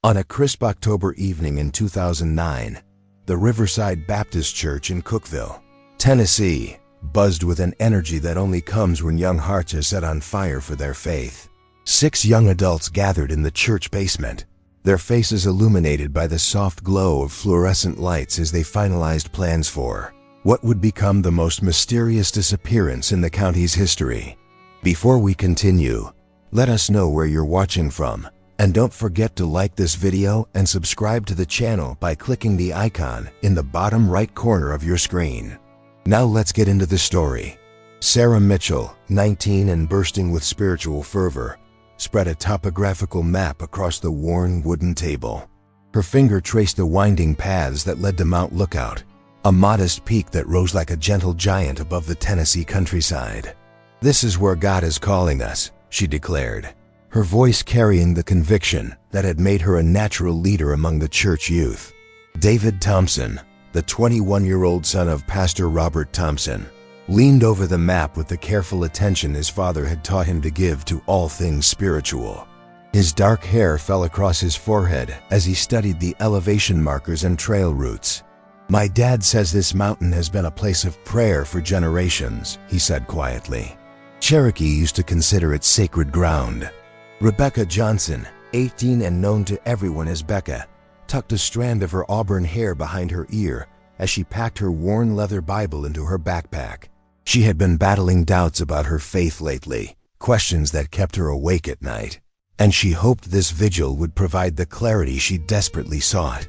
On a crisp October evening in 2009, the Riverside Baptist Church in Cookeville, Tennessee, buzzed with an energy that only comes when young hearts are set on fire for their faith. 6 young adults gathered in the church basement, their faces illuminated by the soft glow of fluorescent lights as they finalized plans for what would become the most mysterious disappearance in the county's history. Before we continue, let us know where you're watching from, and don't forget to like this video and subscribe to the channel by clicking the icon in the bottom right corner of your screen. Now let's get into the story. Sarah Mitchell, 19 and bursting with spiritual fervor, spread a topographical map across the worn wooden table. Her finger traced the winding paths that led to Mount Lookout, a modest peak that rose like a gentle giant above the Tennessee countryside. "This is where God is calling us," she declared, her voice carrying the conviction that had made her a natural leader among the church youth. David Thompson, the 21-year-old son of Pastor Robert Thompson, leaned over the map with the careful attention his father had taught him to give to all things spiritual. His dark hair fell across his forehead as he studied the elevation markers and trail routes. "My dad says this mountain has been a place of prayer for generations," he said quietly. Cherokee used to consider it sacred ground. Rebecca Johnson, 18 and known to everyone as Becca, tucked a strand of her auburn hair behind her ear as she packed her worn leather Bible into her backpack. She had been battling doubts about her faith lately, questions that kept her awake at night, and she hoped this vigil would provide the clarity she desperately sought.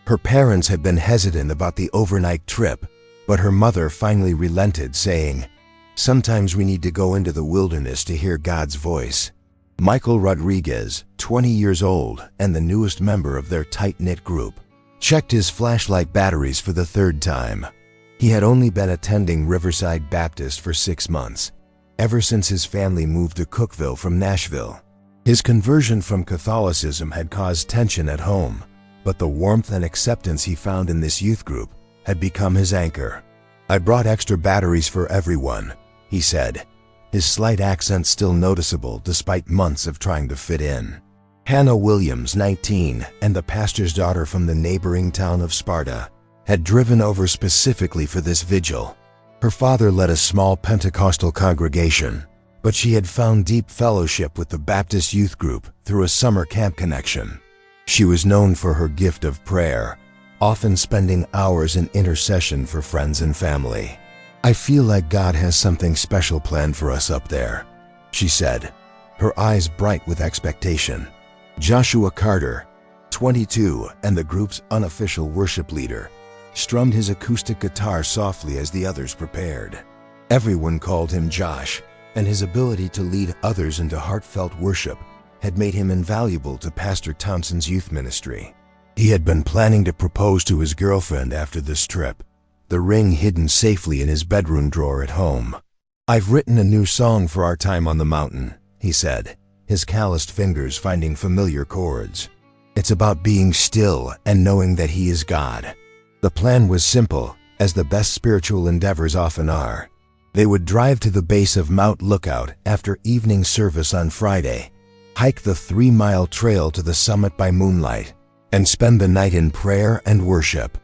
Her parents had been hesitant about the overnight trip, but her mother finally relented, saying, "Sometimes we need to go into the wilderness to hear God's voice." Michael Rodriguez, 20 years old and the newest member of their tight-knit group, checked his flashlight batteries for the 3rd time. He had only been attending Riverside Baptist for 6 months, ever since his family moved to Cookeville from Nashville. His conversion from Catholicism had caused tension at home, but the warmth and acceptance he found in this youth group had become his anchor. "I brought extra batteries for everyone," he said, his slight accent still noticeable despite months of trying to fit in. Hannah Williams, 19, and the pastor's daughter from the neighboring town of Sparta, had driven over specifically for this vigil. Her father led a small Pentecostal congregation, but she had found deep fellowship with the Baptist youth group through a summer camp connection. She was known for her gift of prayer, often spending hours in intercession for friends and family. "I feel like God has something special planned for us up there," she said, her eyes bright with expectation. Joshua Carter, 22 and the group's unofficial worship leader, strummed his acoustic guitar softly as the others prepared. Everyone called him Josh, and his ability to lead others into heartfelt worship had made him invaluable to Pastor Thompson's youth ministry. He had been planning to propose to his girlfriend after this trip, the ring hidden safely in his bedroom drawer at home. "I've written a new song for our time on the mountain," he said, his calloused fingers finding familiar chords. "It's about being still and knowing that He is God." The plan was simple, as the best spiritual endeavors often are. They would drive to the base of Mount Lookout after evening service on Friday, hike the 3-mile trail to the summit by moonlight, and spend the night in prayer and worship.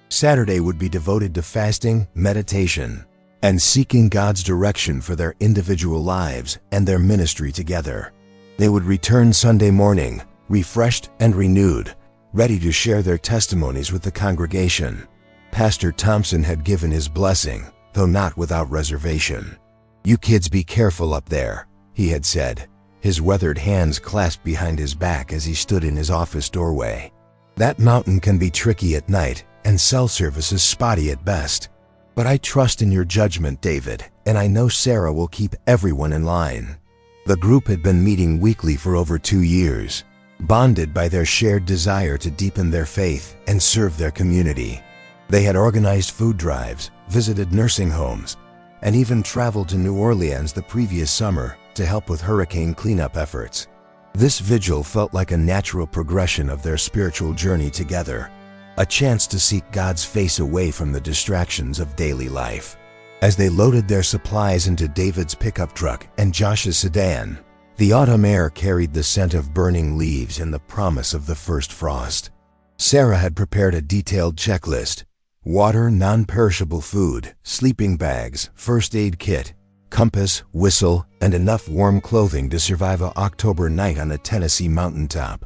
Saturday would be devoted to fasting, meditation, and seeking God's direction for their individual lives and their ministry together. They would return Sunday morning, refreshed and renewed, ready to share their testimonies with the congregation. Pastor Thompson had given his blessing, though not without reservation. "You kids be careful up there," he had said, his weathered hands clasped behind his back as he stood in his office doorway. "That mountain can be tricky at night, and cell service is spotty at best. But I trust in your judgment, David, and I know Sarah will keep everyone in line." The group had been meeting weekly for over 2 years, bonded by their shared desire to deepen their faith and serve their community. They had organized food drives, visited nursing homes, and even traveled to New Orleans the previous summer to help with hurricane cleanup efforts. This vigil felt like a natural progression of their spiritual journey together, a chance to seek God's face away from the distractions of daily life. As they loaded their supplies into David's pickup truck and Josh's sedan, The autumn air carried the scent of burning leaves and the promise of the first frost. Sarah had prepared a detailed checklist: water, non-perishable food, sleeping bags, first aid kit, compass, whistle, and enough warm clothing to survive an October night on a Tennessee mountaintop.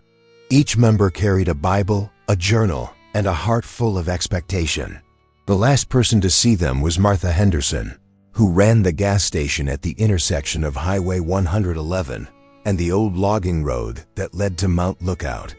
Each member carried a Bible, a journal, and a heart full of expectation. The last person to see them was Martha Henderson, who ran the gas station at the intersection of Highway 111 and the old logging road that led to Mount Lookout.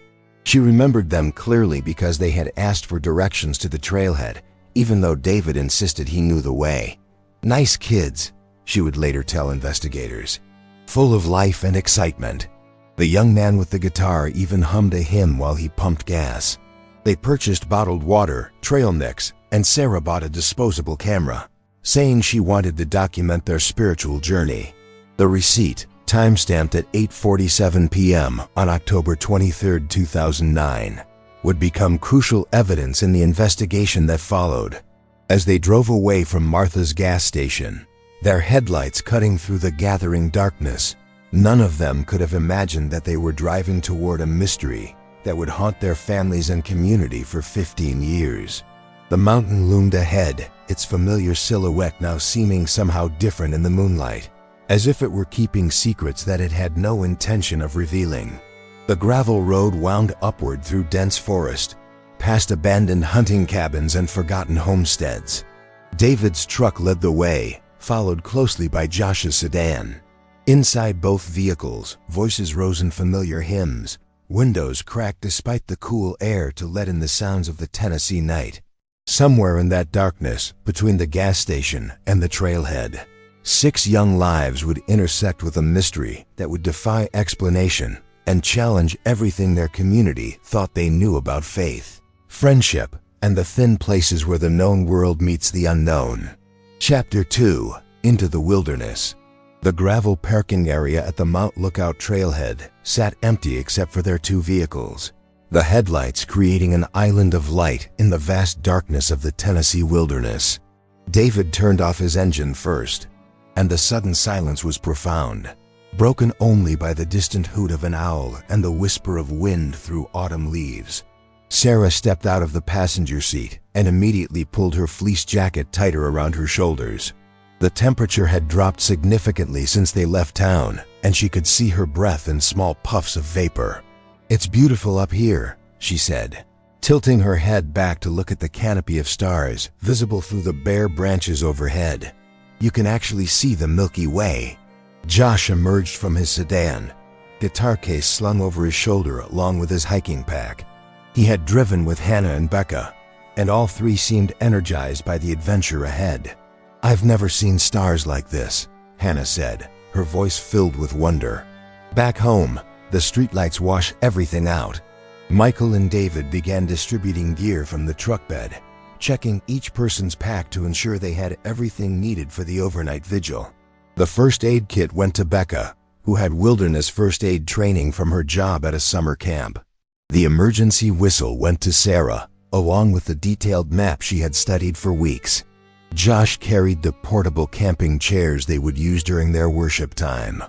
She remembered them clearly because they had asked for directions to the trailhead, even though David insisted he knew the way. Nice kids, she would later tell investigators, full of life and excitement. The young man with the guitar even hummed a hymn while he pumped gas. They purchased bottled water, trail mix, and Sarah bought a disposable camera, saying she wanted to document their spiritual journey. The receipt, timestamped at 8:47 p.m. on October 23, 2009, would become crucial evidence in the investigation that followed. As they drove away from Martha's gas station, their headlights cutting through the gathering darkness, none of them could have imagined that they were driving toward a mystery that would haunt their families and community for 15 years. The mountain loomed ahead, its familiar silhouette now seeming somehow different in the moonlight, as if it were keeping secrets that it had no intention of revealing. The gravel road wound upward through dense forest, past abandoned hunting cabins and forgotten homesteads. David's truck led the way, followed closely by Josh's sedan. Inside both vehicles, voices rose in familiar hymns, windows cracked despite the cool air to let in the sounds of the Tennessee night. Somewhere in that darkness, between the gas station and the trailhead, 6 young lives would intersect with a mystery that would defy explanation and challenge everything their community thought they knew about faith, friendship, and the thin places where the known world meets the unknown. Chapter 2: Into the Wilderness. The gravel parking area at the Mount Lookout trailhead sat empty except for their 2 vehicles, the headlights creating an island of light in the vast darkness of the Tennessee wilderness. David turned off his engine first, and the sudden silence was profound, broken only by the distant hoot of an owl and the whisper of wind through autumn leaves. Sarah stepped out of the passenger seat and immediately pulled her fleece jacket tighter around her shoulders. The temperature had dropped significantly since they left town, and she could see her breath in small puffs of vapor. "It's beautiful up here," she said, tilting her head back to look at the canopy of stars visible through the bare branches overhead. "You can actually see the Milky Way." Josh emerged from his sedan, guitar case slung over his shoulder along with his hiking pack. He had driven with Hannah and Becca, and all 3 seemed energized by the adventure ahead. "I've never seen stars like this," Hannah said, her voice filled with wonder. Back home, the streetlights wash everything out. Michael and David began distributing gear from the truck bed, checking each person's pack to ensure they had everything needed for the overnight vigil. The first aid kit went to Becca, who had wilderness first aid training from her job at a summer camp. The emergency whistle went to Sarah, along with the detailed map she had studied for weeks. Josh carried the portable camping chairs they would use during their worship time.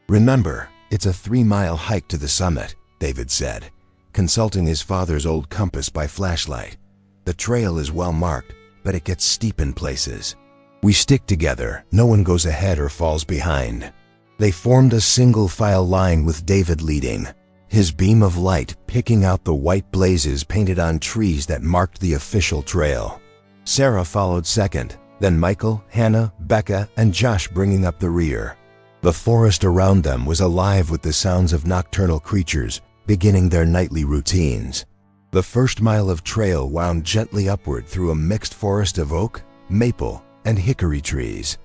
"Remember, it's a 3-mile hike to the summit," David said, consulting his father's old compass by flashlight. "The trail is well marked, but it gets steep in places. We stick together, no one goes ahead or falls behind." They formed a single file line with David leading, his beam of light picking out the white blazes painted on trees that marked the official trail. Sarah followed second, then Michael, Hannah, Becca, and Josh bringing up the rear. The forest around them was alive with the sounds of nocturnal creatures beginning their nightly routines. The first mile of trail wound gently upward through a mixed forest of oak, maple, and hickory trees.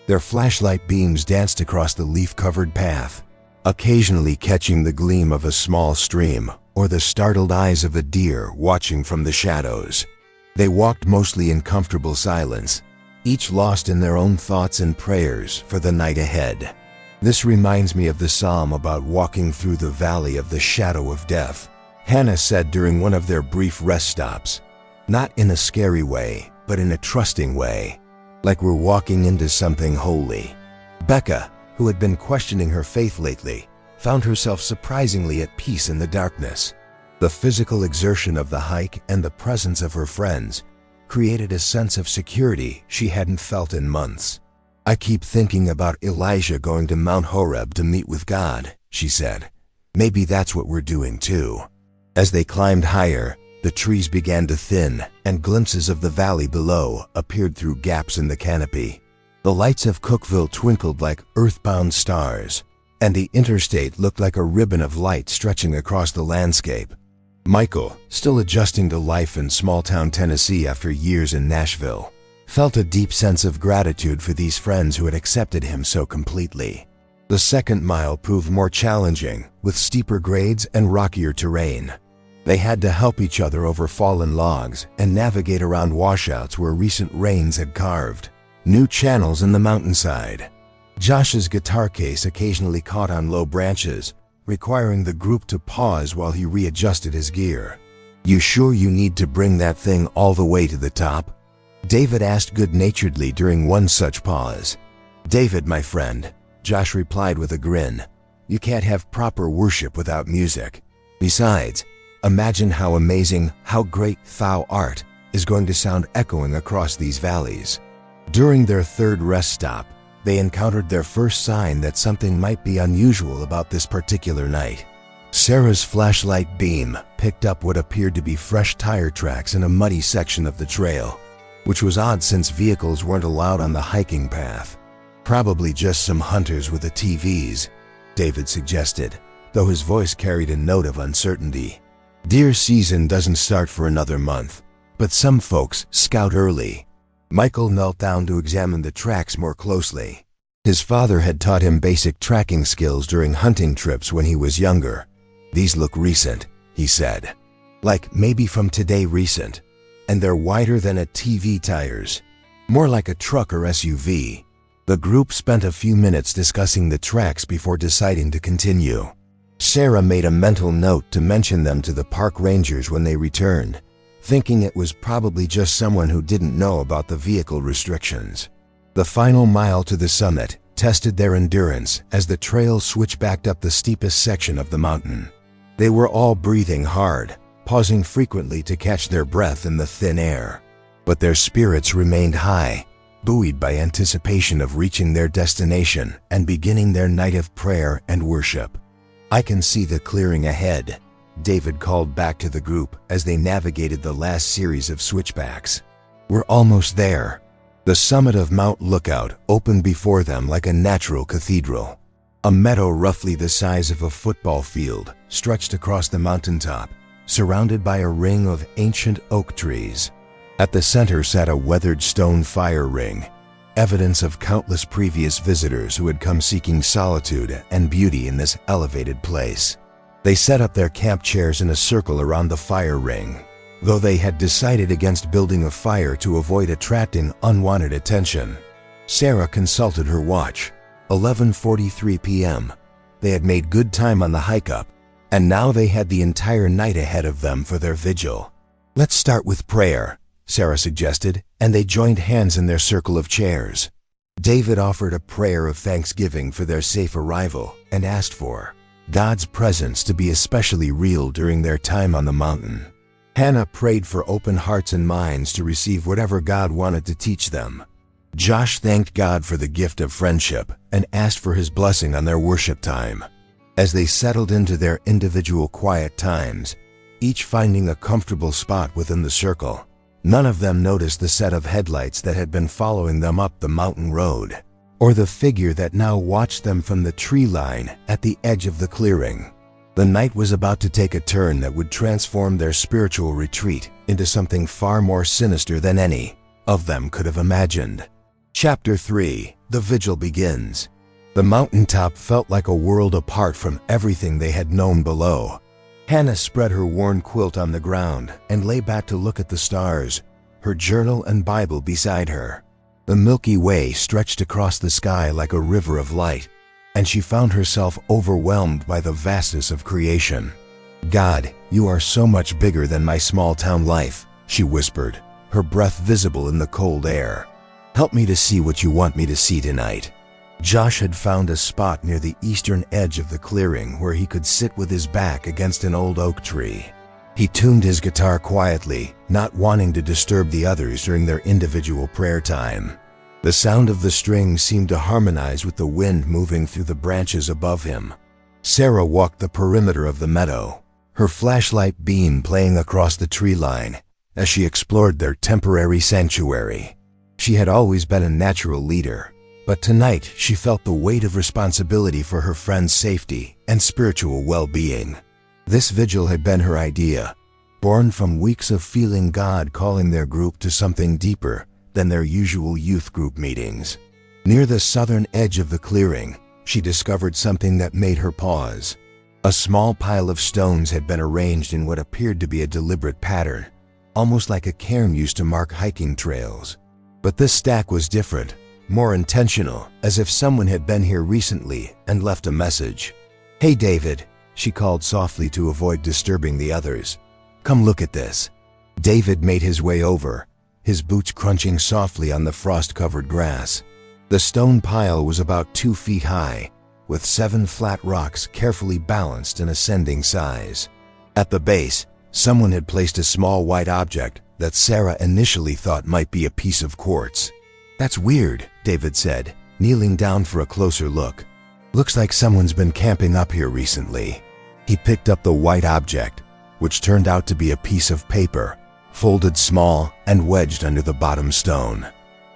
Their flashlight beams danced across the leaf-covered path, occasionally catching the gleam of a small stream or the startled eyes of a deer watching from the shadows. They walked mostly in comfortable silence, each lost in their own thoughts and prayers for the night ahead. "This reminds me of the psalm about walking through the valley of the shadow of death," Hannah said during one of their brief rest stops. "Not in a scary way, but in a trusting way, like we're walking into something holy." Becca, who had been questioning her faith lately, found herself surprisingly at peace in the darkness. The physical exertion of the hike and the presence of her friends created a sense of security she hadn't felt in months. "I keep thinking about Elijah going to Mount Horeb to meet with God," she said. "Maybe that's what we're doing too." As they climbed higher, the trees began to thin, and glimpses of the valley below appeared through gaps in the canopy. The lights of Cookville twinkled like earthbound stars, and the interstate looked like a ribbon of light stretching across the landscape. Michael, still adjusting to life in small-town Tennessee after years in Nashville, felt a deep sense of gratitude for these friends who had accepted him so completely. The second mile proved more challenging, with steeper grades and rockier terrain. They had to help each other over fallen logs and navigate around washouts where recent rains had carved new channels in the mountainside. Josh's guitar case occasionally caught on low branches, requiring the group to pause while he readjusted his gear. "You sure you need to bring that thing all the way to the top?" David asked good-naturedly during one such pause. "David, my friend," Josh replied with a grin, "you can't have proper worship without music. Besides, imagine how amazing, how great thou art is going to sound echoing across these valleys." During their third rest stop, they encountered their first sign that something might be unusual about this particular night. Sarah's flashlight beam picked up what appeared to be fresh tire tracks in a muddy section of the trail, which was odd since vehicles weren't allowed on the hiking path. "Probably just some hunters with ATVs," David suggested, though his voice carried a note of uncertainty. "Deer season doesn't start for another month, but some folks scout early." Michael knelt down to examine the tracks more closely. His father had taught him basic tracking skills during hunting trips when he was younger. "These look recent," he said. "Like maybe from today recent. And they're wider than ATV tires. More like a truck or SUV." The group spent a few minutes discussing the tracks before deciding to continue. Sarah made a mental note to mention them to the park rangers when they returned, thinking it was probably just someone who didn't know about the vehicle restrictions. The final mile to the summit tested their endurance as the trail switchbacked up the steepest section of the mountain. They were all breathing hard, pausing frequently to catch their breath in the thin air. But their spirits remained high, buoyed by anticipation of reaching their destination and beginning their night of prayer and worship. "I can see the clearing ahead," David called back to the group as they navigated the last series of switchbacks. "We're almost there." The summit of Mount Lookout opened before them like a natural cathedral. A meadow roughly the size of a football field stretched across the mountaintop, surrounded by a ring of ancient oak trees. At the center sat a weathered stone fire ring, evidence of countless previous visitors who had come seeking solitude and beauty in this elevated place. They set up their camp chairs in a circle around the fire ring, though they had decided against building a fire to avoid attracting unwanted attention. Sarah consulted her watch. 11:43 p.m. They had made good time on the hike up, and now they had the entire night ahead of them for their vigil. "Let's start with prayer," Sarah suggested, and they joined hands in their circle of chairs. David offered a prayer of thanksgiving for their safe arrival and asked for God's presence to be especially real during their time on the mountain. Hannah prayed for open hearts and minds to receive whatever God wanted to teach them. Josh thanked God for the gift of friendship and asked for his blessing on their worship time. As they settled into their individual quiet times, each finding a comfortable spot within the circle, none of them noticed the set of headlights that had been following them up the mountain road, or the figure that now watched them from the tree line at the edge of the clearing. The night was about to take a turn that would transform their spiritual retreat into something far more sinister than any of them could have imagined. Chapter 3: The Vigil begins. The mountaintop felt like a world apart from everything they had known below. Hannah spread her worn quilt on the ground and lay back to look at the stars, her journal and Bible beside her. The Milky Way stretched across the sky like a river of light, and she found herself overwhelmed by the vastness of creation. "God, you are so much bigger than my small-town life," she whispered, her breath visible in the cold air. "Help me to see what you want me to see tonight." Josh had found a spot near the eastern edge of the clearing where he could sit with his back against an old oak tree. He tuned his guitar quietly, not wanting to disturb the others during their individual prayer time. The sound of the strings seemed to harmonize with the wind moving through the branches above him. Sarah walked the perimeter of the meadow, her flashlight beam playing across the tree line as she explored their temporary sanctuary. She had always been a natural leader, but tonight she felt the weight of responsibility for her friends' safety and spiritual well-being. This vigil had been her idea, born from weeks of feeling God calling their group to something deeper than their usual youth group meetings. Near the southern edge of the clearing, she discovered something that made her pause. A small pile of stones had been arranged in what appeared to be a deliberate pattern, almost like a cairn used to mark hiking trails. But this stack was different, more intentional, as if someone had been here recently and left a message. "Hey David," she called softly to avoid disturbing the others. "Come look at this." David made his way over, his boots crunching softly on the frost-covered grass. The stone pile was about 2 feet high, with 7 flat rocks carefully balanced in ascending size. At the base, someone had placed a small white object that Sarah initially thought might be a piece of quartz. "That's weird," David said, kneeling down for a closer look. "Looks like someone's been camping up here recently." He picked up the white object, which turned out to be a piece of paper, folded small and wedged under the bottom stone.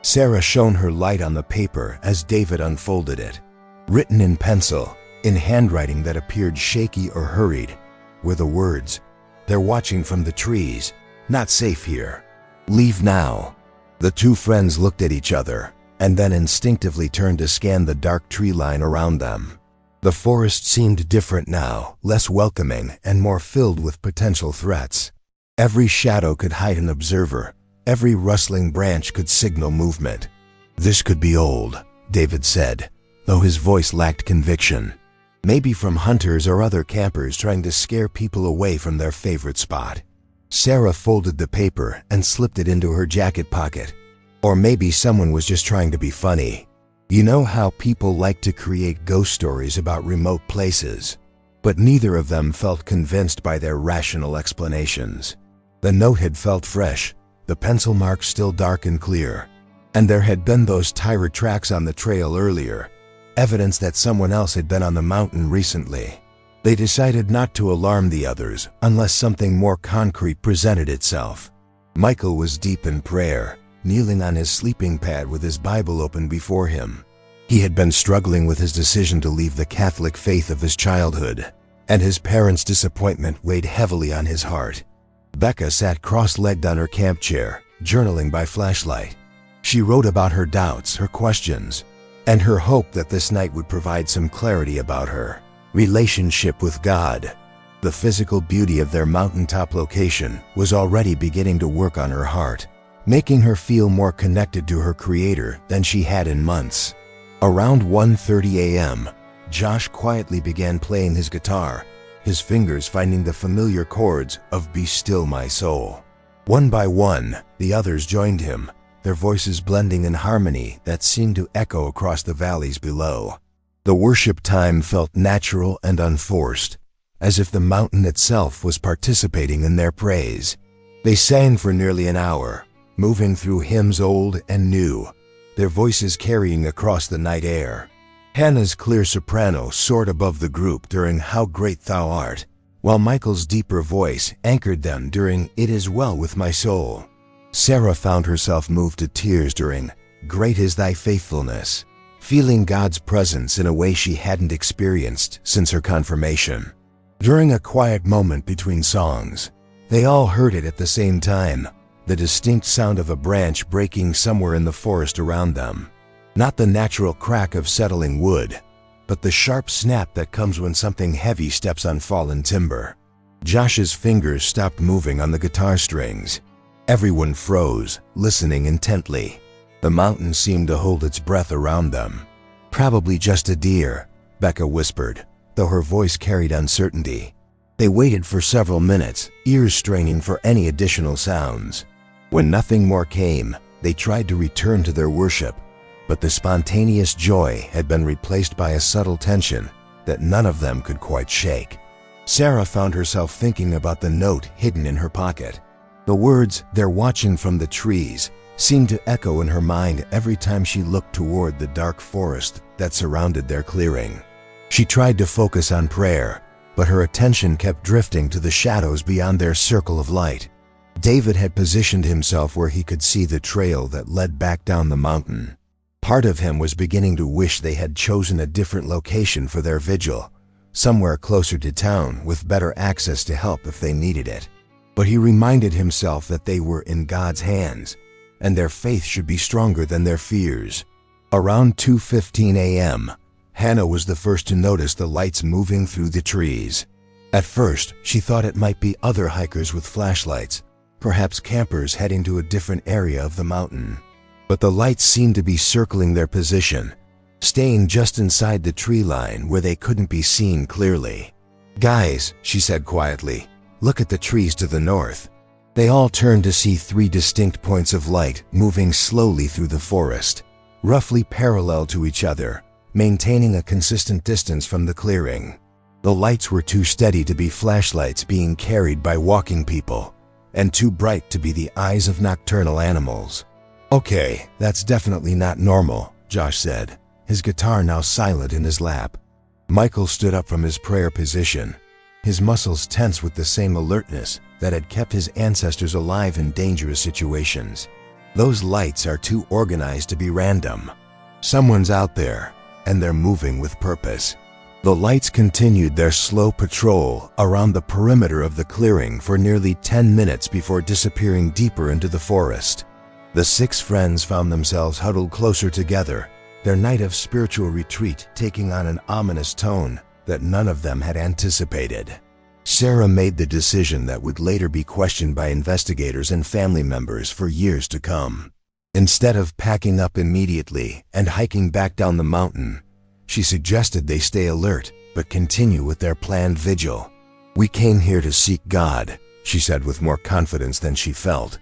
Sarah shone her light on the paper as David unfolded it. Written in pencil, in handwriting that appeared shaky or hurried, were the words, "They're watching from the trees. Not safe here. Leave now." The two friends looked at each other, and then instinctively turned to scan the dark tree line around them. The forest seemed different now, less welcoming and more filled with potential threats. Every shadow could hide an observer. Every rustling branch could signal movement. "This could be old," David said, though his voice lacked conviction. "Maybe from hunters or other campers trying to scare people away from their favorite spot." Sarah folded the paper and slipped it into her jacket pocket. Or maybe someone was just trying to be funny. You know how people like to create ghost stories about remote places? But neither of them felt convinced by their rational explanations. The note had felt fresh, the pencil marks still dark and clear. And there had been those tire tracks on the trail earlier, evidence that someone else had been on the mountain recently. They decided not to alarm the others unless something more concrete presented itself. Michael was deep in prayer, kneeling on his sleeping pad with his Bible open before him. He had been struggling with his decision to leave the Catholic faith of his childhood, and his parents' disappointment weighed heavily on his heart. Becca sat cross-legged on her camp chair, journaling by flashlight. She wrote about her doubts, her questions, and her hope that this night would provide some clarity about her relationship with God. The physical beauty of their mountaintop location was already beginning to work on her heart, making her feel more connected to her Creator than she had in months. Around 1:30 a.m., Josh quietly began playing his guitar, his fingers finding the familiar chords of "Be Still My Soul." One by one, the others joined him, their voices blending in harmony that seemed to echo across the valleys below. The worship time felt natural and unforced, as if the mountain itself was participating in their praise. They sang for nearly an hour, moving through hymns old and new, their voices carrying across the night air. Hannah's clear soprano soared above the group during "How Great Thou Art," while Michael's deeper voice anchored them during "It Is Well With My Soul." Sarah found herself moved to tears during "Great Is Thy Faithfulness," feeling God's presence in a way she hadn't experienced since her confirmation. During a quiet moment between songs, they all heard it at the same time, the distinct sound of a branch breaking somewhere in the forest around them. Not the natural crack of settling wood, but the sharp snap that comes when something heavy steps on fallen timber. Josh's fingers stopped moving on the guitar strings. Everyone froze, listening intently. The mountain seemed to hold its breath around them. "Probably just a deer," Becca whispered, though her voice carried uncertainty. They waited for several minutes, ears straining for any additional sounds. When nothing more came, they tried to return to their worship, but the spontaneous joy had been replaced by a subtle tension that none of them could quite shake. Sarah found herself thinking about the note hidden in her pocket. The words, "They're watching from the trees," seemed to echo in her mind every time she looked toward the dark forest that surrounded their clearing. She tried to focus on prayer, but her attention kept drifting to the shadows beyond their circle of light. David had positioned himself where he could see the trail that led back down the mountain. Part of him was beginning to wish they had chosen a different location for their vigil, somewhere closer to town with better access to help if they needed it. But he reminded himself that they were in God's hands, and their faith should be stronger than their fears. Around 2:15 a.m., Hannah was the first to notice the lights moving through the trees. At first, she thought it might be other hikers with flashlights, perhaps campers heading to a different area of the mountain. But the lights seemed to be circling their position, staying just inside the tree line where they couldn't be seen clearly. "Guys," she said quietly, "look at the trees to the north." They all turned to see 3 distinct points of light moving slowly through the forest, roughly parallel to each other, maintaining a consistent distance from the clearing. The lights were too steady to be flashlights being carried by walking people, and too bright to be the eyes of nocturnal animals. "Okay, that's definitely not normal," Josh said, his guitar now silent in his lap. Michael stood up from his prayer position, his muscles tense with the same alertness that had kept his ancestors alive in dangerous situations. "Those lights are too organized to be random. Someone's out there, and they're moving with purpose." The lights continued their slow patrol around the perimeter of the clearing for nearly 10 minutes before disappearing deeper into the forest. The 6 friends found themselves huddled closer together, their night of spiritual retreat taking on an ominous tone that none of them had anticipated. Sarah made the decision that would later be questioned by investigators and family members for years to come. Instead of packing up immediately and hiking back down the mountain, she suggested they stay alert but continue with their planned vigil. "We came here to seek God," she said with more confidence than she felt.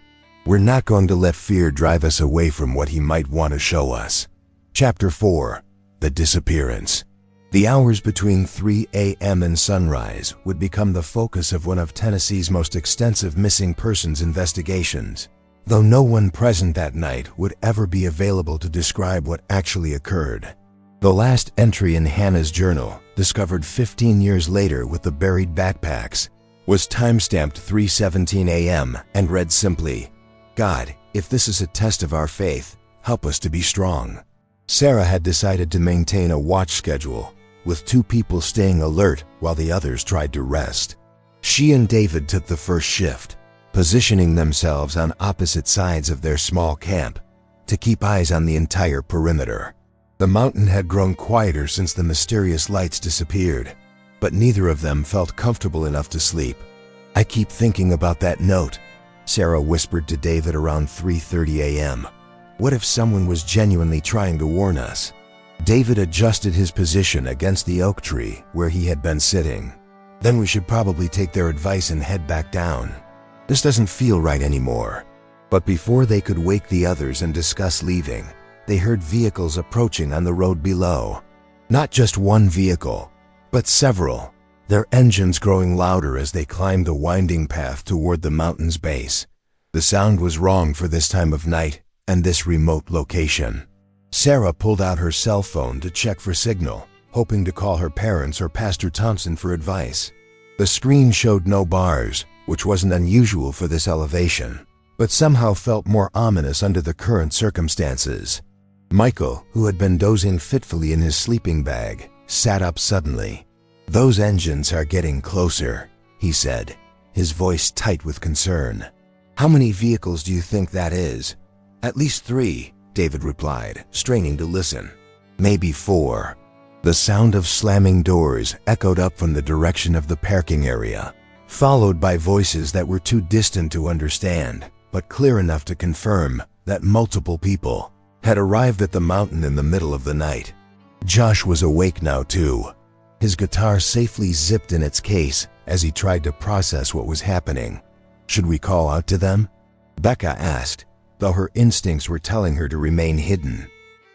"We're not going to let fear drive us away from what he might want to show us." Chapter 4. The Disappearance. The hours between 3 a.m. and sunrise would become the focus of one of Tennessee's most extensive missing persons investigations, though no one present that night would ever be available to describe what actually occurred. The last entry in Hannah's journal, discovered 15 years later with the buried backpacks, was timestamped 3:17 a.m. and read simply, "God, if this is a test of our faith, help us to be strong." Sarah had decided to maintain a watch schedule, with 2 people staying alert while the others tried to rest. She and David took the first shift, positioning themselves on opposite sides of their small camp to keep eyes on the entire perimeter. The mountain had grown quieter since the mysterious lights disappeared, but neither of them felt comfortable enough to sleep. "I keep thinking about that note," Sarah whispered to David around 3:30 a.m. "What if someone was genuinely trying to warn us?" David adjusted his position against the oak tree where he had been sitting. "Then we should probably take their advice and head back down. This doesn't feel right anymore." But before they could wake the others and discuss leaving, they heard vehicles approaching on the road below. Not just one vehicle, but several, their engines growing louder as they climbed the winding path toward the mountain's base. The sound was wrong for this time of night and this remote location. Sarah pulled out her cell phone to check for signal, hoping to call her parents or Pastor Thompson for advice. The screen showed no bars, which wasn't unusual for this elevation, but somehow felt more ominous under the current circumstances. Michael, who had been dozing fitfully in his sleeping bag, sat up suddenly. "Those engines are getting closer," he said, his voice tight with concern. "How many vehicles do you think that is?" "At least 3, David replied, straining to listen. "Maybe 4. The sound of slamming doors echoed up from the direction of the parking area, followed by voices that were too distant to understand, but clear enough to confirm that multiple people had arrived at the mountain in the middle of the night. Josh was awake now too, his guitar safely zipped in its case as he tried to process what was happening. "Should we call out to them?" Becca asked, though her instincts were telling her to remain hidden.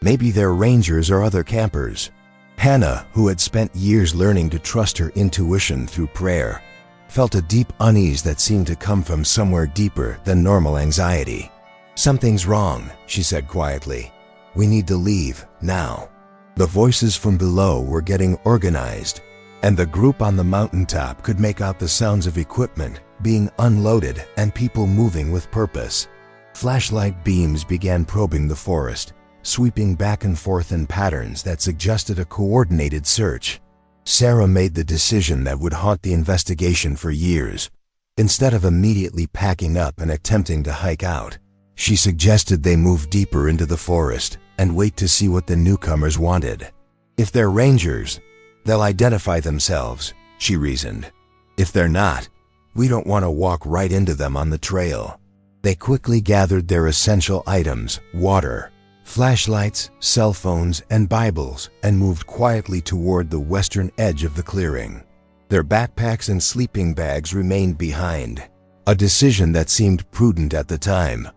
Maybe they're rangers or other campers. Hannah, who had spent years learning to trust her intuition through prayer, felt a deep unease that seemed to come from somewhere deeper than normal anxiety. "Something's wrong," she said quietly. "We need to leave, now." The voices from below were getting organized, and the group on the mountaintop could make out the sounds of equipment being unloaded and people moving with purpose. Flashlight beams began probing the forest, sweeping back and forth in patterns that suggested a coordinated search. Sarah made the decision that would haunt the investigation for years. Instead of immediately packing up and attempting to hike out, she suggested they move deeper into the forest and wait to see what the newcomers wanted. "If they're rangers, they'll identify themselves," she reasoned. "If they're not, we don't want to walk right into them on the trail." They quickly gathered their essential items, water, flashlights, cell phones, and Bibles, and moved quietly toward the western edge of the clearing. Their backpacks and sleeping bags remained behind, a decision that seemed prudent at the time,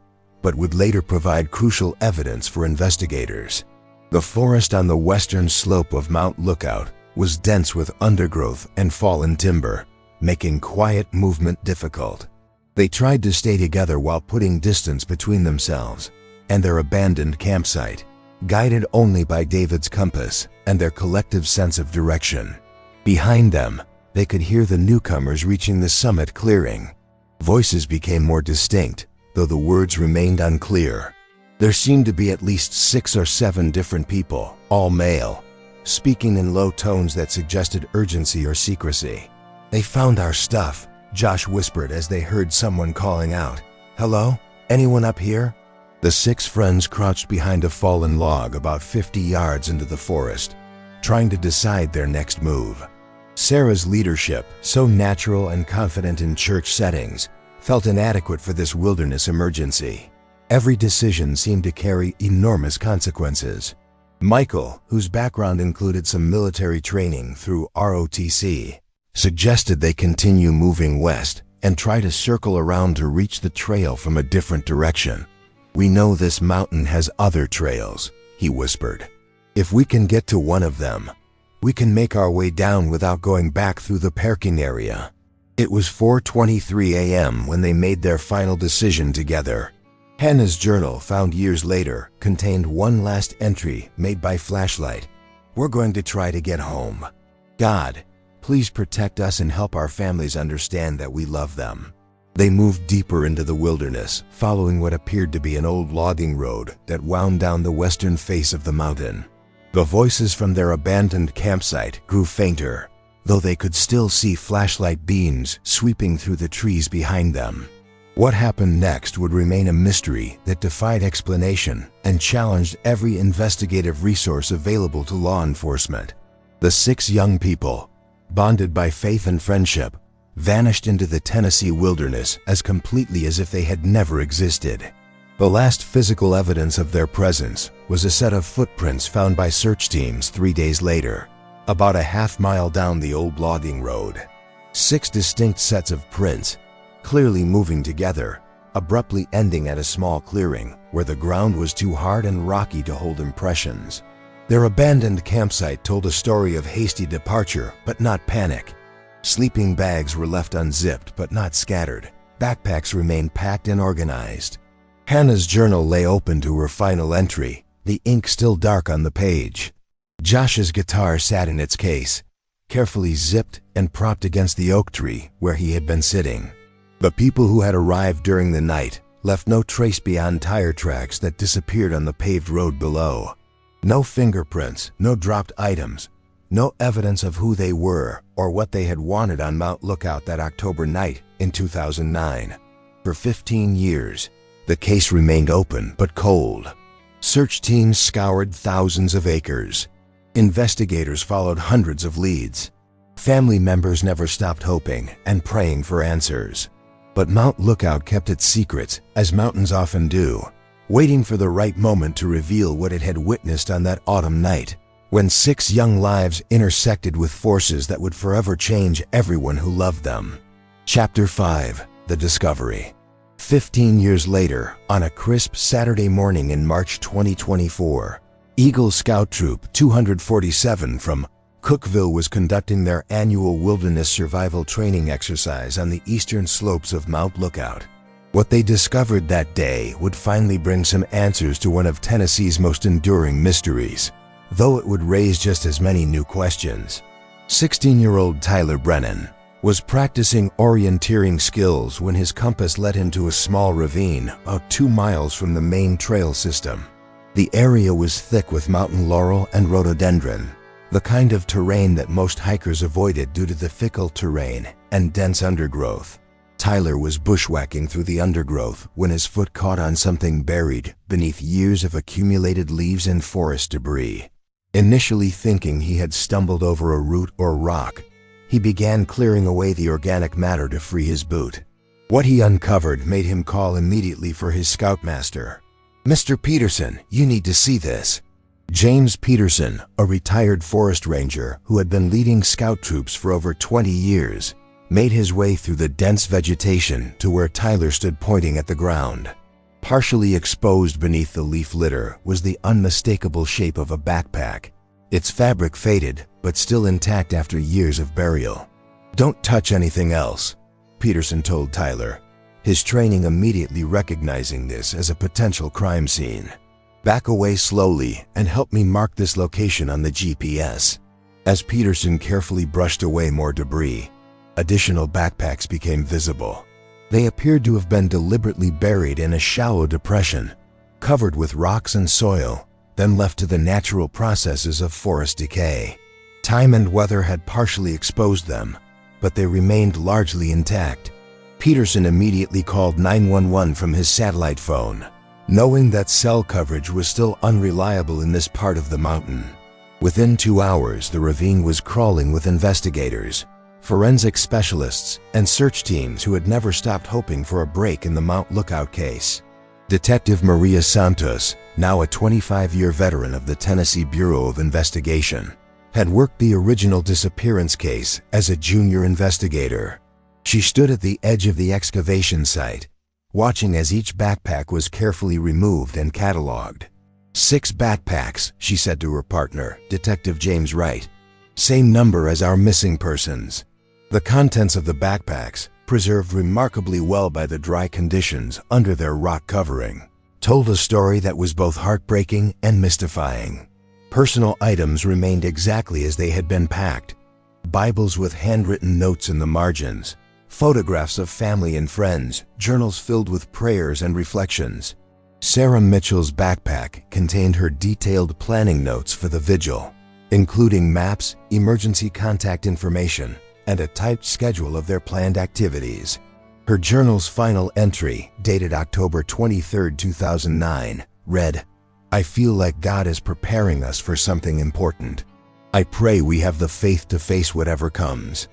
but would later provide crucial evidence for investigators. The forest on the western slope of Mount Lookout was dense with undergrowth and fallen timber, making quiet movement difficult. They tried to stay together while putting distance between themselves and their abandoned campsite, guided only by David's compass and their collective sense of direction. Behind them, they could hear the newcomers reaching the summit clearing. Voices became more distinct, though the words remained unclear. There seemed to be at least 6 or 7 different people, all male, speaking in low tones that suggested urgency or secrecy. "They found our stuff," Josh whispered as they heard someone calling out. "Hello? Anyone up here?" The 6 friends crouched behind a fallen log about 50 yards into the forest, trying to decide their next move. Sarah's leadership, so natural and confident in church settings, felt inadequate for this wilderness emergency. Every decision seemed to carry enormous consequences. Michael, whose background included some military training through ROTC, suggested they continue moving west and try to circle around to reach the trail from a different direction. "We know this mountain has other trails," he whispered. "If we can get to one of them, we can make our way down without going back through the parking area." It was 4:23 a.m. when they made their final decision together. Hannah's journal, found years later, contained one last entry made by flashlight. "We're going to try to get home. God, please protect us and help our families understand that we love them." They moved deeper into the wilderness, following what appeared to be an old logging road that wound down the western face of the mountain. The voices from their abandoned campsite grew fainter, though they could still see flashlight beams sweeping through the trees behind them. What happened next would remain a mystery that defied explanation and challenged every investigative resource available to law enforcement. The 6 young people, bonded by faith and friendship, vanished into the Tennessee wilderness as completely as if they had never existed. The last physical evidence of their presence was a set of footprints found by search teams 3 days later, about a half-mile down the old logging road. 6 distinct sets of prints, clearly moving together, abruptly ending at a small clearing where the ground was too hard and rocky to hold impressions. Their abandoned campsite told a story of hasty departure but not panic. Sleeping bags were left unzipped but not scattered. Backpacks remained packed and organized. Hannah's journal lay open to her final entry, the ink still dark on the page. Josh's guitar sat in its case, carefully zipped and propped against the oak tree where he had been sitting. The people who had arrived during the night left no trace beyond tire tracks that disappeared on the paved road below. No fingerprints, no dropped items, no evidence of who they were or what they had wanted on Mount Lookout that October night in 2009. For 15 years, the case remained open but cold. Search teams scoured thousands of acres. Investigators followed hundreds of leads. Family members never stopped hoping and praying for answers. But Mount Lookout kept its secrets, as mountains often do, waiting for the right moment to reveal what it had witnessed on that autumn night, when 6 young lives intersected with forces that would forever change everyone who loved them. Chapter 5: The Discovery. 15 years later, on a crisp Saturday morning in March 2024, Eagle Scout Troop 247 from Cookville was conducting their annual wilderness survival training exercise on the eastern slopes of Mount Lookout. What they discovered that day would finally bring some answers to one of Tennessee's most enduring mysteries, though it would raise just as many new questions. 16-year-old Tyler Brennan was practicing orienteering skills when his compass led him to a small ravine about 2 miles from the main trail system. The area was thick with mountain laurel and rhododendron, the kind of terrain that most hikers avoided due to the fickle terrain and dense undergrowth. Tyler was bushwhacking through the undergrowth when his foot caught on something buried beneath years of accumulated leaves and forest debris. Initially thinking he had stumbled over a root or rock, he began clearing away the organic matter to free his boot. What he uncovered made him call immediately for his scoutmaster. "Mr. Peterson, you need to see this." James Peterson, a retired forest ranger who had been leading scout troops for over 20 years, made his way through the dense vegetation to where Tyler stood pointing at the ground. Partially exposed beneath the leaf litter was the unmistakable shape of a backpack, its fabric faded but still intact after years of burial. "Don't touch anything else," Peterson told Tyler, his training immediately recognizing this as a potential crime scene. "Back away slowly and help me mark this location on the GPS." As Peterson carefully brushed away more debris, additional backpacks became visible. They appeared to have been deliberately buried in a shallow depression, covered with rocks and soil, then left to the natural processes of forest decay. Time and weather had partially exposed them, but they remained largely intact. Peterson immediately called 911 from his satellite phone, knowing that cell coverage was still unreliable in this part of the mountain. Within 2 hours, the ravine was crawling with investigators, forensic specialists, and search teams who had never stopped hoping for a break in the Mount Lookout case. Detective Maria Santos, now a 25-year veteran of the Tennessee Bureau of Investigation, had worked the original disappearance case as a junior investigator. She stood at the edge of the excavation site, watching as each backpack was carefully removed and cataloged. 6 backpacks, she said to her partner, Detective James Wright. "Same number as our missing persons." The contents of the backpacks, preserved remarkably well by the dry conditions under their rock covering, told a story that was both heartbreaking and mystifying. Personal items remained exactly as they had been packed. Bibles with handwritten notes in the margins, photographs of family and friends, journals filled with prayers and reflections. Sarah Mitchell's backpack contained her detailed planning notes for the vigil, including maps, emergency contact information, and a typed schedule of their planned activities. Her journal's final entry, dated October 23, 2009, read, "I feel like God is preparing us for something important. I pray we have the faith to face whatever comes."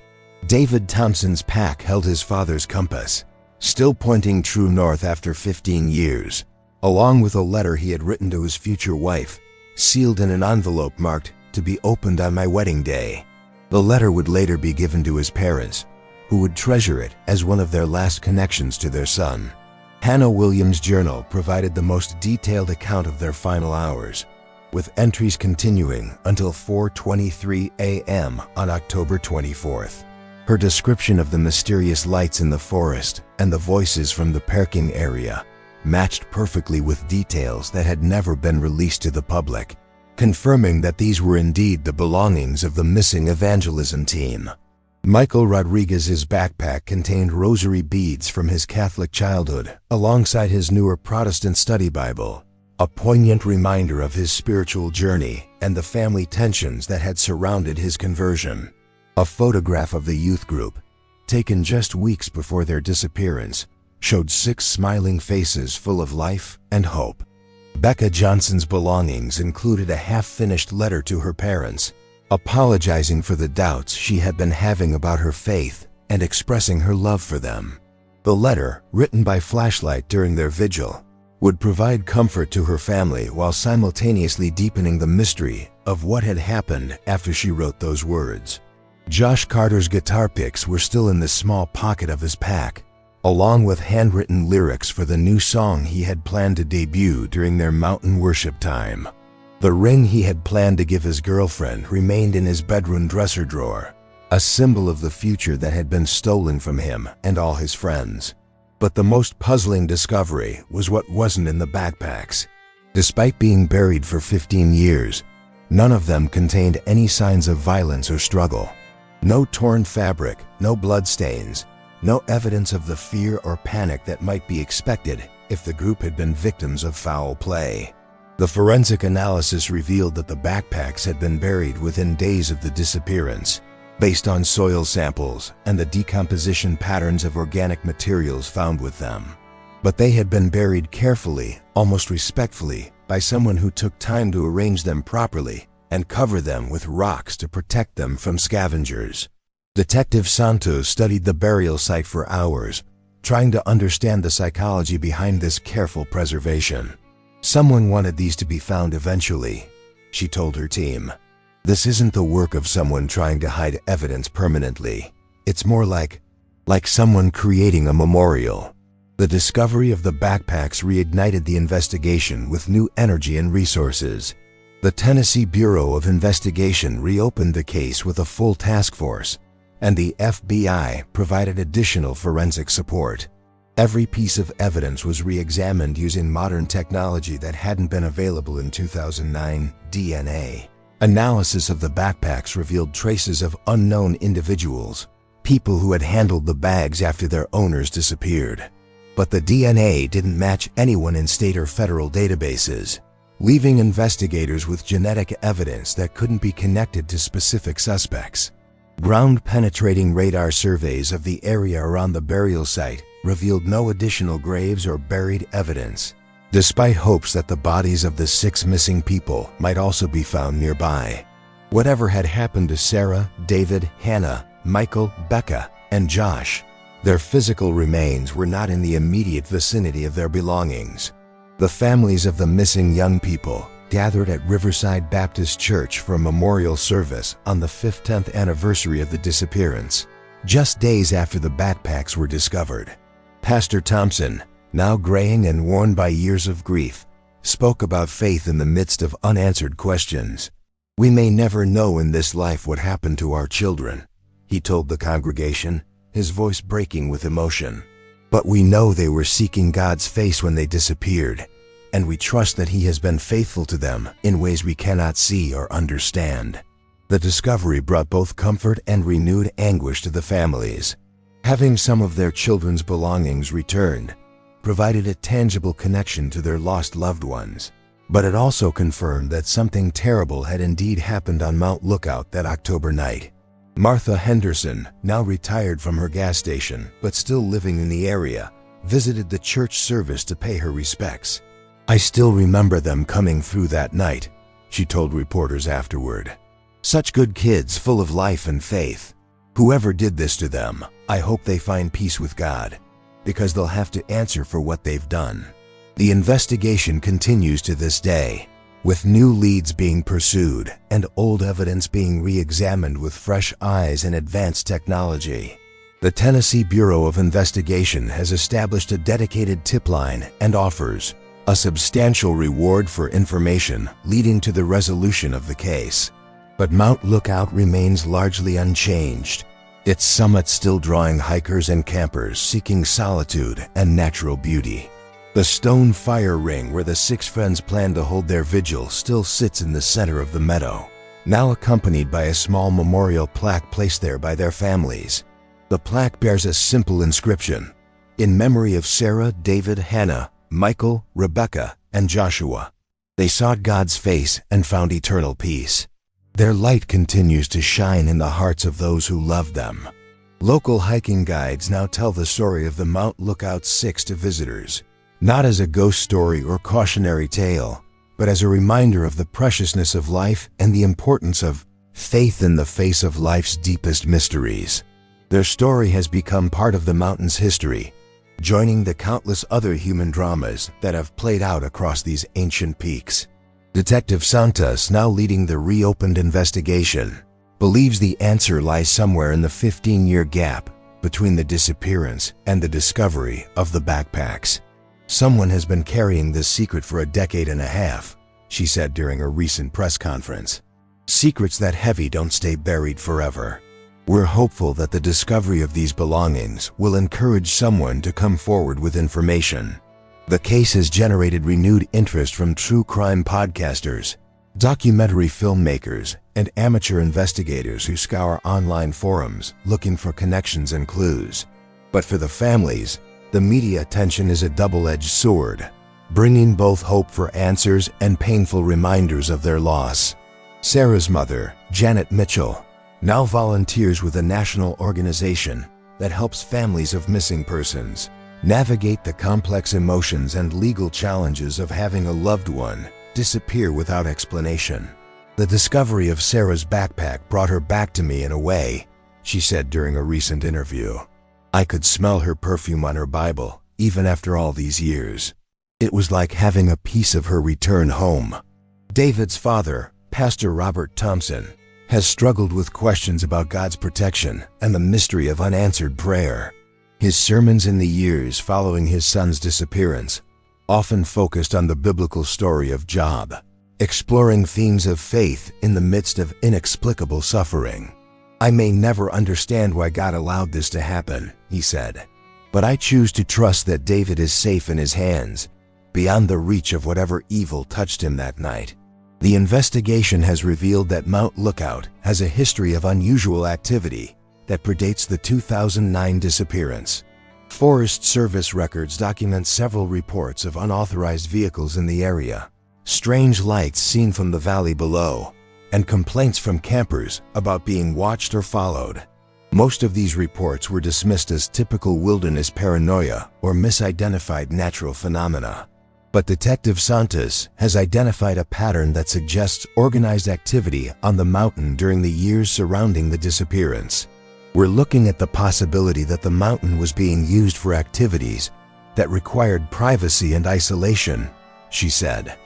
David Thompson's pack held his father's compass, still pointing true north after 15 years, along with a letter he had written to his future wife, sealed in an envelope marked, "To be opened on my wedding day." The letter would later be given to his parents, who would treasure it as one of their last connections to their son. Hannah Williams' journal provided the most detailed account of their final hours, with entries continuing until 4:23 a.m. on October 24th. Her description of the mysterious lights in the forest and the voices from the parking area matched perfectly with details that had never been released to the public, confirming that these were indeed the belongings of the missing Evangelism team. Michael Rodriguez's backpack contained rosary beads from his Catholic childhood, alongside his newer Protestant study Bible, a poignant reminder of his spiritual journey and the family tensions that had surrounded his conversion. A photograph of the youth group, taken just weeks before their disappearance, showed 6 smiling faces full of life and hope. Becca Johnson's belongings included a half-finished letter to her parents, apologizing for the doubts she had been having about her faith and expressing her love for them. The letter, written by flashlight during their vigil, would provide comfort to her family while simultaneously deepening the mystery of what had happened after she wrote those words. Josh Carter's guitar picks were still in the small pocket of his pack, along with handwritten lyrics for the new song he had planned to debut during their mountain worship time. The ring he had planned to give his girlfriend remained in his bedroom dresser drawer, a symbol of the future that had been stolen from him and all his friends. But the most puzzling discovery was what wasn't in the backpacks. Despite being buried for 15 years, none of them contained any signs of violence or struggle. No torn fabric, no bloodstains, no evidence of the fear or panic that might be expected if the group had been victims of foul play. The forensic analysis revealed that the backpacks had been buried within days of the disappearance, based on soil samples and the decomposition patterns of organic materials found with them. But they had been buried carefully, almost respectfully, by someone who took time to arrange them properly and cover them with rocks to protect them from scavengers. Detective Santos studied the burial site for hours, trying to understand the psychology behind this careful preservation. "Someone wanted these to be found eventually," she told her team. "This isn't the work of someone trying to hide evidence permanently. It's more like someone creating a memorial." The discovery of the backpacks reignited the investigation with new energy and resources. The Tennessee Bureau of Investigation reopened the case with a full task force, and the FBI provided additional forensic support. Every piece of evidence was re-examined using modern technology that hadn't been available in 2009. DNA analysis of the backpacks revealed traces of unknown individuals, people who had handled the bags after their owners disappeared. But the DNA didn't match anyone in state or federal databases, leaving investigators with genetic evidence that couldn't be connected to specific suspects. Ground-penetrating radar surveys of the area around the burial site revealed no additional graves or buried evidence, despite hopes that the bodies of the 6 missing people might also be found nearby. Whatever had happened to Sarah, David, Hannah, Michael, Becca, and Josh, their physical remains were not in the immediate vicinity of their belongings. The families of the missing young people gathered at Riverside Baptist Church for a memorial service on the 50th anniversary of the disappearance, just days after the backpacks were discovered. Pastor Thompson, now graying and worn by years of grief, spoke about faith in the midst of unanswered questions. "We may never know in this life what happened to our children," he told the congregation, his voice breaking with emotion. "But we know they were seeking God's face when they disappeared, and we trust that He has been faithful to them in ways we cannot see or understand." The discovery brought both comfort and renewed anguish to the families. Having some of their children's belongings returned provided a tangible connection to their lost loved ones, but it also confirmed that something terrible had indeed happened on Mount Lookout that October night. Martha Henderson, now retired from her gas station but still living in the area, visited the church service to pay her respects. "I still remember them coming through that night," she told reporters afterward. "Such good kids, full of life and faith. Whoever did this to them, I hope they find peace with God, because they'll have to answer for what they've done." The investigation continues to this day, with new leads being pursued and old evidence being re-examined with fresh eyes and advanced technology. The Tennessee Bureau of Investigation has established a dedicated tip line and offers a substantial reward for information leading to the resolution of the case. But Mount Lookout remains largely unchanged, its summit still drawing hikers and campers seeking solitude and natural beauty. The stone fire ring where the 6 friends planned to hold their vigil still sits in the center of the meadow, now accompanied by a small memorial plaque placed there by their families. The plaque bears a simple inscription: "In memory of Sarah, David, Hannah, Michael, Rebecca, and Joshua. They sought God's face and found eternal peace. Their light continues to shine in the hearts of those who love them." Local hiking guides now tell the story of the Mount Lookout 6 to visitors, not as a ghost story or cautionary tale, but as a reminder of the preciousness of life and the importance of faith in the face of life's deepest mysteries. Their story has become part of the mountain's history, joining the countless other human dramas that have played out across these ancient peaks. Detective Santos, now leading the reopened investigation, believes the answer lies somewhere in the 15-year gap between the disappearance and the discovery of the backpacks. Someone has been carrying this secret for a decade and a half, she said during a recent press conference. Secrets that heavy don't stay buried forever. We're hopeful that the discovery of these belongings will encourage someone to come forward with information. The case has generated renewed interest from true crime podcasters, documentary filmmakers, and amateur investigators who scour online forums looking for connections and clues. But for the families, the media attention is a double-edged sword, bringing both hope for answers and painful reminders of their loss. Sarah's mother, Janet Mitchell, now volunteers with a national organization that helps families of missing persons navigate the complex emotions and legal challenges of having a loved one disappear without explanation. The discovery of Sarah's backpack brought her back to me in a way, she said during a recent interview. I could smell her perfume on her Bible, even after all these years. It was like having a piece of her return home. David's father, Pastor Robert Thompson, has struggled with questions about God's protection and the mystery of unanswered prayer. His sermons in the years following his son's disappearance often focused on the biblical story of Job, exploring themes of faith in the midst of inexplicable suffering. I may never understand why God allowed this to happen, he said, but I choose to trust that David is safe in his hands, beyond the reach of whatever evil touched him that night. The investigation has revealed that Mount Lookout has a history of unusual activity that predates the 2009 disappearance. Forest Service records document several reports of unauthorized vehicles in the area, strange lights seen from the valley below, and complaints from campers about being watched or followed. Most of these reports were dismissed as typical wilderness paranoia or misidentified natural phenomena. But Detective Santos has identified a pattern that suggests organized activity on the mountain during the years surrounding the disappearance. We're looking at the possibility that the mountain was being used for activities that required privacy and isolation, she said.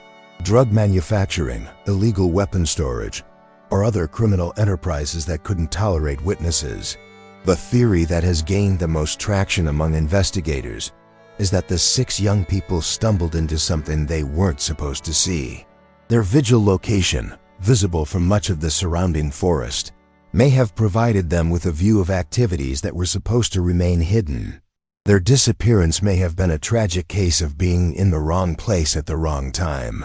Drug manufacturing, illegal weapon storage, or other criminal enterprises that couldn't tolerate witnesses. The theory that has gained the most traction among investigators is that the 6 young people stumbled into something they weren't supposed to see. Their Vigil location, visible from much of the surrounding forest, may have provided them with a view of activities that were supposed to remain hidden. Their disappearance may have been a tragic case of being in the wrong place at the wrong time.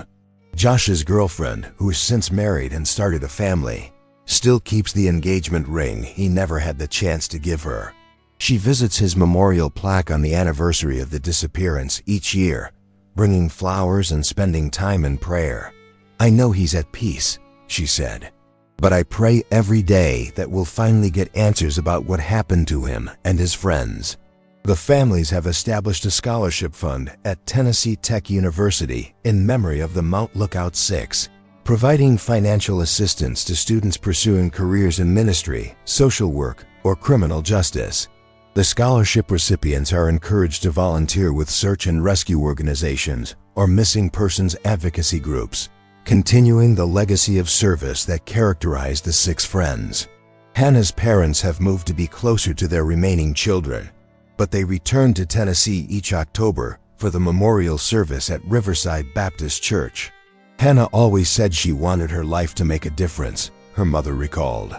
Josh's girlfriend, who is since married and started a family, still keeps the engagement ring he never had the chance to give her. She visits his memorial plaque on the anniversary of the disappearance each year, bringing flowers and spending time in prayer. I know he's at peace, she said, but I pray every day that we'll finally get answers about what happened to him and his friends. The families have established a scholarship fund at Tennessee Tech University in memory of the Mount Lookout 6, providing financial assistance to students pursuing careers in ministry, social work, or criminal justice. The scholarship recipients are encouraged to volunteer with search and rescue organizations or missing persons advocacy groups, continuing the legacy of service that characterized the 6 friends. Hannah's parents have moved to be closer to their remaining children, but they return to Tennessee each October for the memorial service at Riverside Baptist Church. Hannah always said she wanted her life to make a difference, her mother recalled.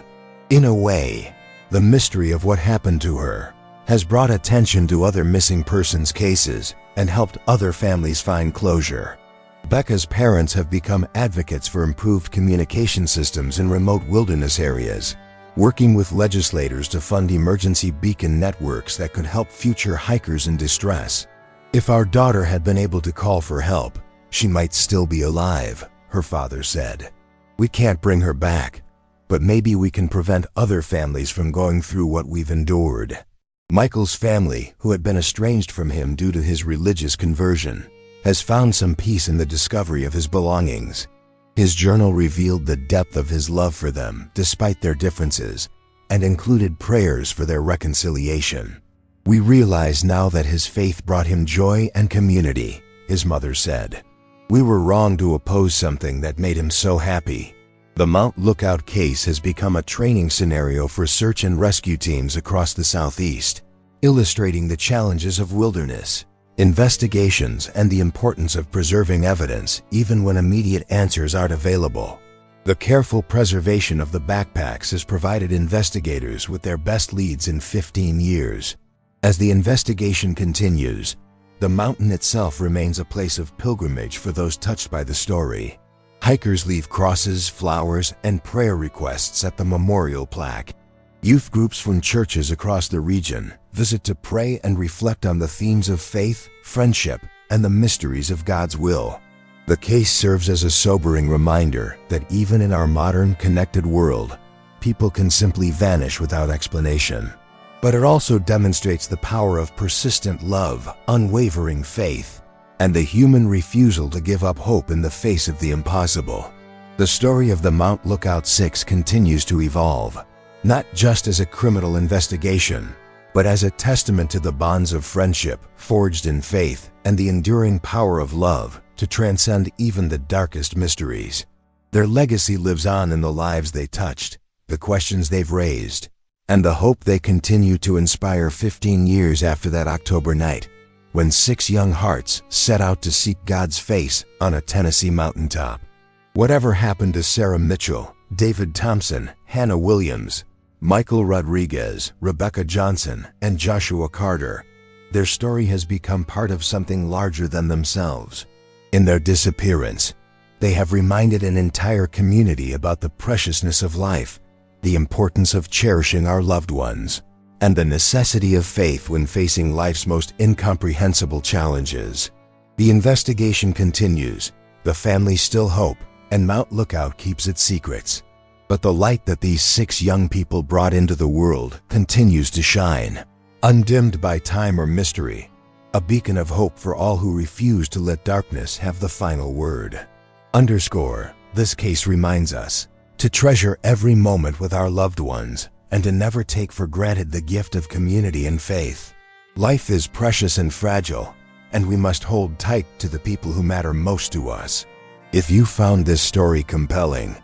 In a way, the mystery of what happened to her has brought attention to other missing persons cases and helped other families find closure. Becca's parents have become advocates for improved communication systems in remote wilderness areas, working with legislators to fund emergency beacon networks that could help future hikers in distress. If our daughter had been able to call for help, she might still be alive, her father said. We can't bring her back, but maybe we can prevent other families from going through what we've endured. Michael's family, who had been estranged from him due to his religious conversion, has found some peace in the discovery of his belongings. His journal revealed the depth of his love for them despite their differences and included prayers for their reconciliation. We realize now that his faith brought him joy and community, his mother said. We were wrong to oppose something that made him so happy. The Mount Lookout case has become a training scenario for search and rescue teams across the Southeast, illustrating the challenges of wilderness, investigations, and the importance of preserving evidence even when immediate answers aren't available. The careful preservation of the backpacks has provided investigators with their best leads in 15 years. As the investigation continues, the mountain itself remains a place of pilgrimage for those touched by the story. Hikers leave crosses, flowers, and prayer requests at the memorial plaque. Youth groups from churches across the region visit to pray and reflect on the themes of faith, friendship, and the mysteries of God's will. The case serves as a sobering reminder that even in our modern, connected world, people can simply vanish without explanation. But it also demonstrates the power of persistent love, unwavering faith, and the human refusal to give up hope in the face of the impossible. The story of the Mount Lookout 6 continues to evolve, not just as a criminal investigation, but as a testament to the bonds of friendship forged in faith and the enduring power of love to transcend even the darkest mysteries. Their legacy lives on in the lives they touched, the questions they've raised, and the hope they continue to inspire 15 years after that October night, when 6 young hearts set out to seek God's face on a Tennessee mountaintop. Whatever happened to Sarah Mitchell, David Thompson, Hannah Williams, Michael Rodriguez, Rebecca Johnson, and Joshua Carter, their story has become part of something larger than themselves. In their disappearance, they have reminded an entire community about the preciousness of life, the importance of cherishing our loved ones, and the necessity of faith when facing life's most incomprehensible challenges. The investigation continues, the family still hope, and Mount Lookout keeps its secrets. But the light that these 6 young people brought into the world continues to shine, undimmed by time or mystery, a beacon of hope for all who refuse to let darkness have the final word. This case reminds us to treasure every moment with our loved ones and to never take for granted the gift of community and faith. Life is precious and fragile, and we must hold tight to the people who matter most to us. If you found this story compelling,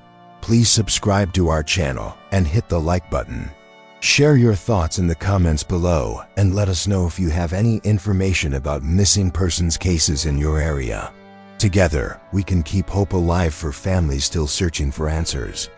please subscribe to our channel and hit the like button. Share your thoughts in the comments below and let us know if you have any information about missing persons cases in your area. Together, we can keep hope alive for families still searching for answers.